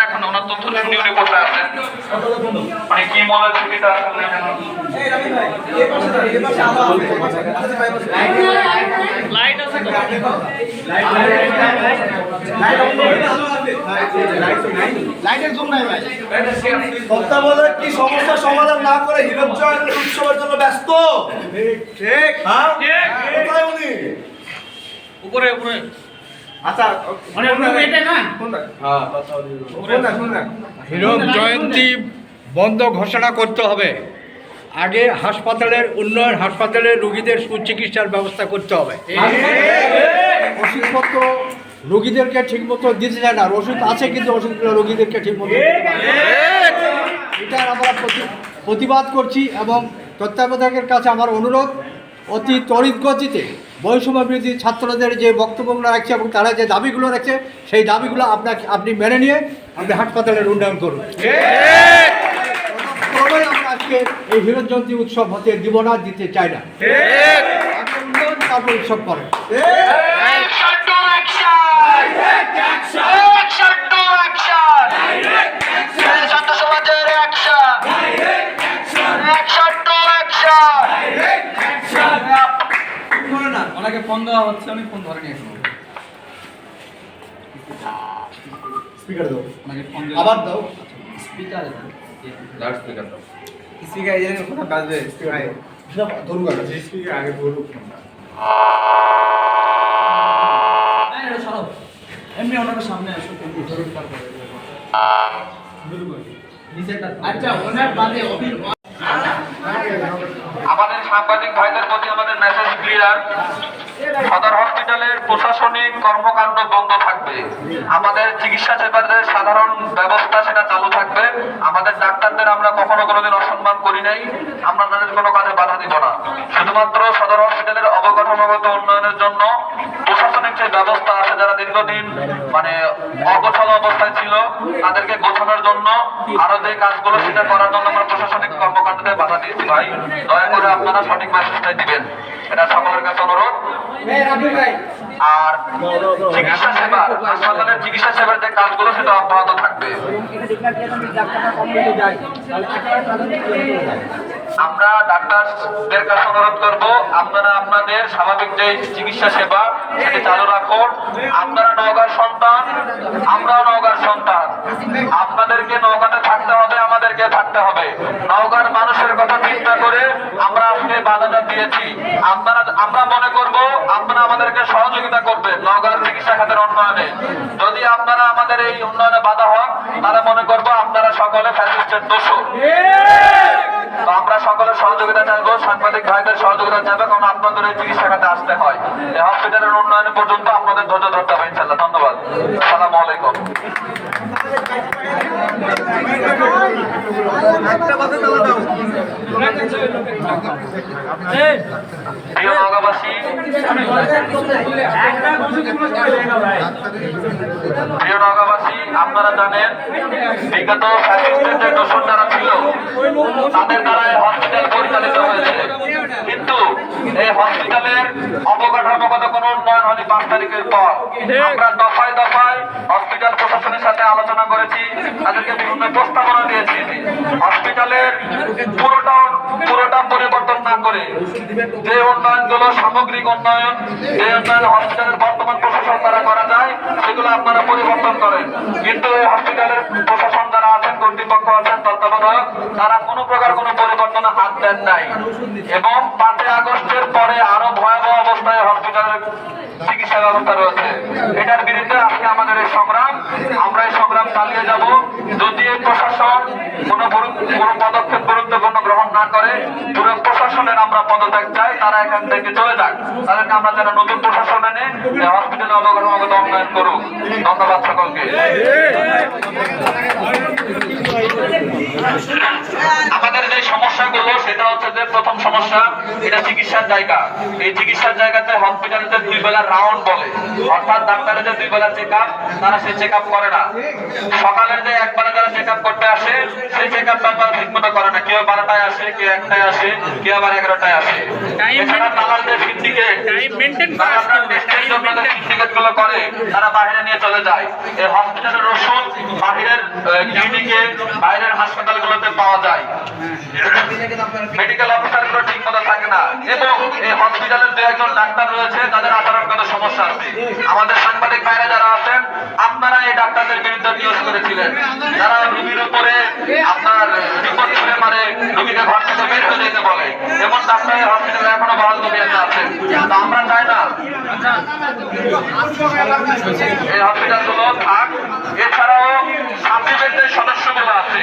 এখন ওনার তথ্য উনি কোথায় আছেন, মানে কি মনে ঝুঁকিটা তত্ত্বাবধায়ক কি সমস্যার সমাধান না করে হিরোজ্জয় উৎসবের জন্য ব্যস্ত? ঠিক, হ্যাঁ, কোথায় উনি? উপরে উপরে। আচ্ছা, হীরক জয়ন্তী বন্ধ ঘোষণা করতে হবে। আগে হাসপাতালের উন্নয়ন, হাসপাতালের রোগীদের সুচিকিৎসার ব্যবস্থা করতে হবে। ওষুধপত্র রোগীদেরকে ঠিকমতো দিতে চায় না, ওষুধ আছে কিন্তু ওষুধগুলো রোগীদেরকে ঠিকমতো এটার আমরা প্রতিবাদ করছি। এবং তত্ত্বাবধায়কের কাছে আমার অনুরোধ, অতি তড়িৎ গতিতে বৈষম্য বিরোধী ছাত্রদের যে বক্তব্যগুলো রাখছে এবং তারা যে দাবিগুলো রাখছে সেই দাবিগুলো আপনি মেনে নিয়ে আপনি হাসপাতালের উন্নয়ন করুন। আমরা আজকে এই হীরক জয়ন্তী উৎসব হতে দিব না, দিতে চাই না। উন্নয়ন তারপর উৎসব করে। ওনাকে ফোন দেওয়া হচ্ছে, উনি ফোন ধরে নিয়ে স্পিকার দাও, ওনাকে ফোন আবার দাও, স্পিকার লাউড স্পিকার দাও। স্পিকার এই জায়গায় কথা বাজবে, স্পিকার ধরুক আগে, স্পিকার আগে ধরুক। এমনি ওনার সামনে আসো, ধরুন তারপরে আচ্ছা ওনার বাদে আমাদের সাংবাদিক ভাইদের প্রতি আমাদের মেসেজ ক্লিয়ার। সদর হসপিটালের প্রশাসনিক কর্মকাণ্ড বন্ধ থাকবে, আমাদের চিকিৎসা সেবাদের সাধারণ ব্যবস্থা সেটা চালু থাকবে। আমাদের ডাক্তারদের আমরা কখনো কোনোদিন অসম্মান করি নাই, আমরা তাদের কোনো কাজে বাধা দিব না। শুধুমাত্র সদর হসপিটালের অবকাঠামোগত উন্নয়নের জন্য প্রশাসনিক যে ব্যবস্থা আছে, যারা দীর্ঘদিন মানে অগোছালো অবস্থায় ছিল তাদেরকে গোছানোর জন্য আরো যে কাজগুলো সেটা করার জন্য আমরা প্রশাসনিক কর্মকাণ্ডে বাধা দিয়েছি। ভাই দয়া করে আপনারা সঠিক মেসেজটাই দিবেন, এটা সকলের কাছে অনুরোধ। আর চিকিৎসা সেবা, হাসপাতালের চিকিৎসা সেবার যে কাজগুলো সেটা অব্যাহত থাকবে। আমরা ডাক্তারদের কাছে অনুরোধ করব, আপনারা আপনাদের স্বাভাবিক যে চিকিৎসা সেবা সেটি চালু রাখুন। আপনারা নওগাঁর সন্তান, আমরাও নওগাঁর সন্তান, আপনাদেরকে নওগাঁতে থাকতে হবে, আমাদেরকে থাকতে হবে। নওগাঁর মানুষের কথা চিন্তা করে আমরা আজকে বাধাটা দিয়েছি। আমরা মনে করব আপনারা আমাদেরকে সহযোগিতা করবেন নওগাঁর চিকিৎসা খাতের উন্নয়নে। যদি আপনারা আমাদের এই উন্নয়নে বাধা হন তাহলে মনে করব আপনারা সকলে ফ্যাসিস্টের দোষর। তো আমরা সকলে সহযোগিতা চাইবো, সাংবাদিক ভাইদের সহযোগিতা চাইবো, কারণ আপনাদের এই চিকিৎসা খাতে আসতে হয়। এই হসপিটালের উন্নয়ন পর্যন্ত আপনাদের ধৈর্য ধরতে হবে ইনশাআল্লাহ। ধন্যবাদ। আসসালামু আলাইকুম। প্রিয় নওগাঁবাসী, আপনারা জানেন বিগত ফ্যাসিস্টের যে দোষর যারা ছিল তাদের দ্বারা এই হসপিটাল পরিচালিত হয়েছে, কিন্তু এই হসপিটালের অবকাঠামোগত কোনো উন্নয়ন হয়নি 5 তারিখের পর। আমরা দফায় দফায় হসপিটাল প্রশাসনের সাথে আলোচনা করেছি, তাদেরকে বিভিন্ন প্রস্তাবনা দিয়েছি। হসপিটালের পুরোটা পরিবর্তন না করে যে উন্নয়নগুলো সামগ্রিক উন্নয়ন, যে উন্নয়ন হসপিটালের বর্তমান প্রশাসন দ্বারা করা যায় সেগুলো আপনারা পরিবর্তন করেন। কিন্তু এই হসপিটালের প্রশাসন যারা আছেন, কর্তৃপক্ষ আছেন, তত্ত্বাবধায়ক, তারা কোনো প্রকার কোনো পরিবর্তনে হাত দেন নাই। এবং 5 আগস্টের পরে আরো ভয়াবহ অবস্থায় হসপিটালের চিকিৎসা ব্যবস্থা রয়েছে। এটার বিরুদ্ধে আজকে আমাদের এই সংগ্রাম, আমরা এই সংগ্রাম চালিয়ে যাব। যদি এই প্রশাসন কোনো পদক্ষেপ গুরুত্বপূর্ণ গ্রহণ না করে, পুরো প্রশাসনের আমরা পদত্যাগ চাই, তারা এখান থেকে চলে যাক। তাদেরকে আমরা যেন নতুন প্রশাসন এনে হসপিটালে অবকাঠামোগত উন্নয়ন করুক। ধন্যবাদ সকলকে। আমাদের যে সমস্যাগুলো সেটা হচ্ছে যে প্রথম সমস্যা, এটা চিকিৎসার জায়গা। এই চিকিৎসার জায়গাতে হসপিটালে 2 বেলা রাউন্ড বলে, অর্থাৎ ডাক্তারের যে 2 বেলা চেক আপ, তারা সেই চেক আপ করে না। সকালের যে একবারে যারা চেক আপ করতে আসে, সেই চেক আপ তারা ঠিক মতো করে না। কেউ 12টায় আসে, কেউ 1টায় আসে, কেউ আবার 11টায় আসে। এছাড়া তারা যে সিন্ডিকেট, তারা টেস্টের জন্য যে সিন্ডিকেট গুলো করে, তারা বাইরে নিয়ে চলে যায়। এই হসপিটালের ওষুধ বাহিরের ক্লিনিকে, বাইরের হাসপাতালগুলোতে পাওয়া যায়। মেডিকেল অফিসারগুলো ঠিক মতো থাকে না, এবং এই হসপিটালের 2-1 ডাক্তার রয়েছে, তাদের আচরণগত সমস্যা আছে। আমাদের সাংবাদিক ভাইরা যারা আছেন, আপনারা এই ডাক্তারদের বিরুদ্ধে নিয়োগ করেছিলেন, যারা রোগীর উপরে আপনার বিপদ করে মারে, রোগীকে ঘর থেকে বের হয়ে যেতে বলে। এমন ডাক্তারের হসপিটালে এখনো বহাল তবিয়তে আছে। তো আমরা চাই না এই হসপিটালগুলো থাক। এছাড়াও সাথীদের সদস্যগুলো আছে,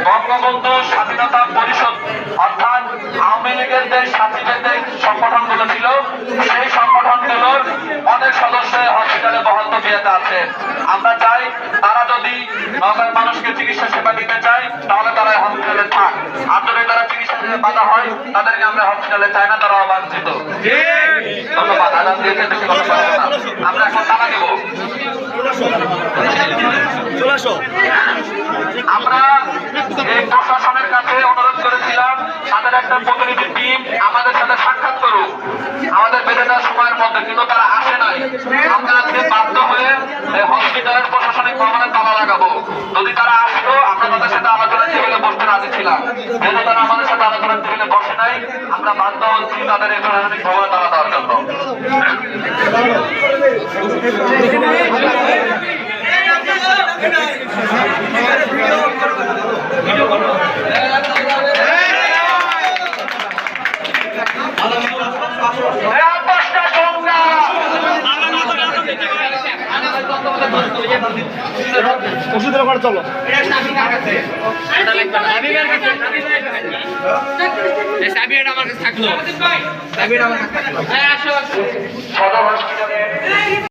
বঙ্গবন্ধু স্বাধীনতা পরিষদ অর্থাৎ আওয়ামী লীগের যে সাথীদের সংগঠনগুলো ছিল, সেই সংগঠনগুলোর অনেক সদস্য হসপিটালে বহাল তবিয়তে আছে। আমরা চাই তারা যদি নগর মানুষকে চিকিৎসা সেবা দিতে চায়, তাহলে তারা হসপিটালে থাক। আর যদি তারা চিকিৎসা দিতে বাধা হয়, তাদেরকে আমরা হসপিটালে চাই না, তারা অবাঞ্ছিত। ধন্যবাদ। আগাম দিয়েছে বেশি কথা বলবো না। আমরা এখন তালা দিব। চলে আসো। আমরা এই প্রশাসনের কাছে অনুরোধ করেছিলাম, তাদের একটা প্রতিনিধি টিম আমাদের সাথে সাক্ষাৎ করুক আমাদের বেঁধে দেওয়ার সময়ের মধ্যে, কিন্তু তারা আসে নাই। আমরা আজকে বাধ্য হয়ে হসপিটালের প্রশাসনিক ভবনে তালা লাগাবো। যদি তারা আসতো, আমরা তাদের সাথে আলোচনার টেবিলে বসতে রাজি ছিলাম। যেহেতু তারা আমাদের সাথে আলোচনার টেবিলে বসে নাই, আমরা বাধ্য হচ্ছি তাদের এই প্রশাসনিক ভবনে তালা দেওয়ার জন্য। ওষুধের ওখানে চলো। সদর হসপিটালে